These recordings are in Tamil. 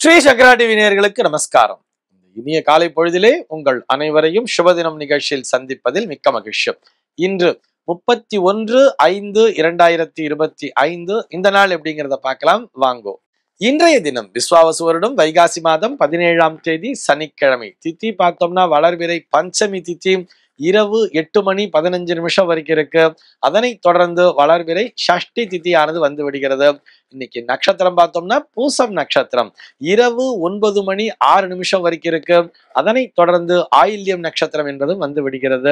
ஸ்ரீ சங்கரா டிவி நேயர்களுக்கு நமஸ்காரம். இனிய காலை பொழுதிலே உங்கள் அனைவரையும் சுபதினம் நிகழ்ச்சியில் சந்திப்பதில் மிக்க மகிழ்ச்சி. இன்று 31/5/2025 இந்த நாள் எப்படிங்கிறத பார்க்கலாம் வாங்கோ. இன்றைய தினம் விஸ்வாவசு வருடம் வைகாசி மாதம் 17ஆம் தேதி சனிக்கிழமை. திதி பார்த்தோம்னா வளர்பிறை பஞ்சமி திதி இரவு 8:15 வரைக்கும் இருக்கு. அதனை தொடர்ந்து வளர்பிறை ஷஷ்டி திதியானது வந்து விடுகிறது. இன்னைக்கு நட்சத்திரம் பார்த்தோம்னா பூசம் நட்சத்திரம் இரவு 9:06 வரைக்கும் இருக்கு. அதனை தொடர்ந்து ஆயில்யம் நட்சத்திரம் என்பதும் வந்து விடுகிறது.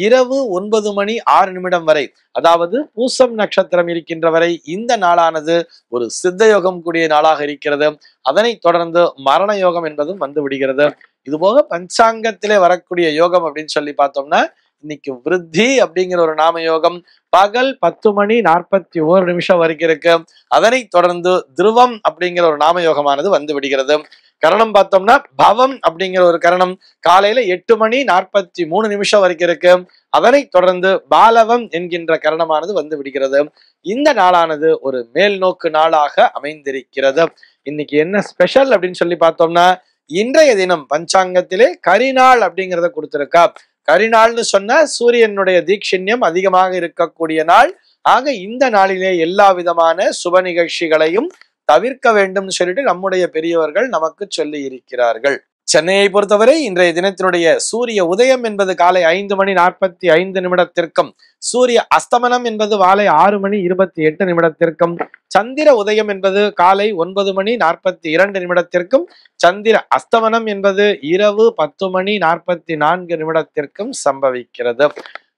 இரவு 9:06 வரை, அதாவது பூசம் நட்சத்திரம் இருக்கின்ற வரை இந்த நாளானது ஒரு சித்த யோகம் கூடிய நாளாக இருக்கிறது. அதனை தொடர்ந்து மரண யோகம் என்பதும் வந்து விடுகிறது. இதுபோக பஞ்சாங்கத்திலே வரக்கூடிய யோகம் அப்படின்னு சொல்லி பார்த்தோம்னா இன்னைக்கு விருத்தி அப்படிங்கிற ஒரு நாம யோகம் பகல் 10:41 வரைக்கும் இருக்கு. அதனை தொடர்ந்து துருவம் அப்படிங்கிற ஒரு நாம யோகமானது வந்து விடுகிறது. கரணம் பார்த்தோம்னா பவம் அப்படிங்கிற ஒரு கரணம் காலையில 8:43 வரைக்கும் இருக்கு. அதனை தொடர்ந்து பாலவம் என்கின்ற கரணமானது வந்து விடுகிறது. இந்த நாளானது ஒரு மேல் நோக்கு நாளாக அமைந்திருக்கிறது. இன்னைக்கு என்ன ஸ்பெஷல் அப்படின்னு சொல்லி பார்த்தோம்னா இன்றைய தினம் பஞ்சாங்கத்திலே கரிநாள் அப்படிங்கிறத கொடுத்திருக்கா. கரிநாள்னு சொன்னா சூரியனுடைய தீட்சிண்யம் அதிகமாக இருக்கக்கூடிய நாள். ஆக இந்த நாளிலே எல்லா விதமான சுப நிகழ்ச்சிகளையும் தவிர்க்க வேண்டும் சொல்லிட்டு நம்முடைய பெரியவர்கள் நமக்கு சொல்லி இருக்கிறார்கள். சென்னையை பொறுத்தவரை இன்றைய தினத்தினுடைய சூரிய உதயம் என்பது காலை 5:45 சூரிய அஸ்தமனம் என்பது மாலை 6:28 சந்திர உதயம் என்பது காலை 9:42 சந்திர அஸ்தமனம் என்பது இரவு 10:44 சம்பவிக்கிறது.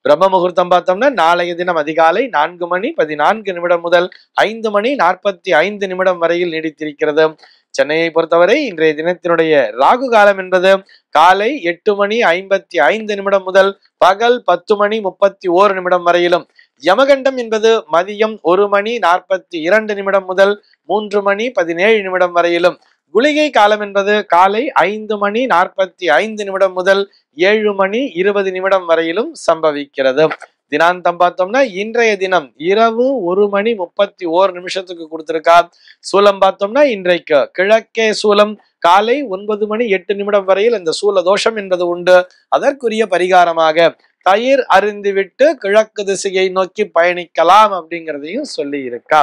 பிரம்ம முகூர்த்தம் பார்த்தோம்னா நாளைய தினம் அதிகாலை 4:14 முதல் 5:45 வரையில் நீடித்திருக்கிறது. சென்னையை பொறுத்தவரை இன்றைய தினத்தினுடைய ராகு காலம் என்பது காலை 8:55 முதல் பகல் 10:31 வரையிலும், யமகண்டம் என்பது மதியம் 1:42 முதல் 3:17 வரையிலும், குளிகை காலம் என்பது காலை 5:45 முதல் 7:20 வரையிலும் சம்பவிக்கிறது. தினாந்தம் பார்த்தோம்னா இன்றைய தினம் இரவு 1:31 கொடுத்திருக்கா. சூலம் பார்த்தோம்னா இன்றைக்கு கிழக்கே சூலம் காலை 9:08 வரையில் இந்த சூல தோஷம் என்பது உண்டு. அதற்குரிய பரிகாரமாக தயிர் அருந்திவிட்டு கிழக்கு திசையை நோக்கி பயணிக்கலாம் அப்படிங்கிறதையும் சொல்லி இருக்கா.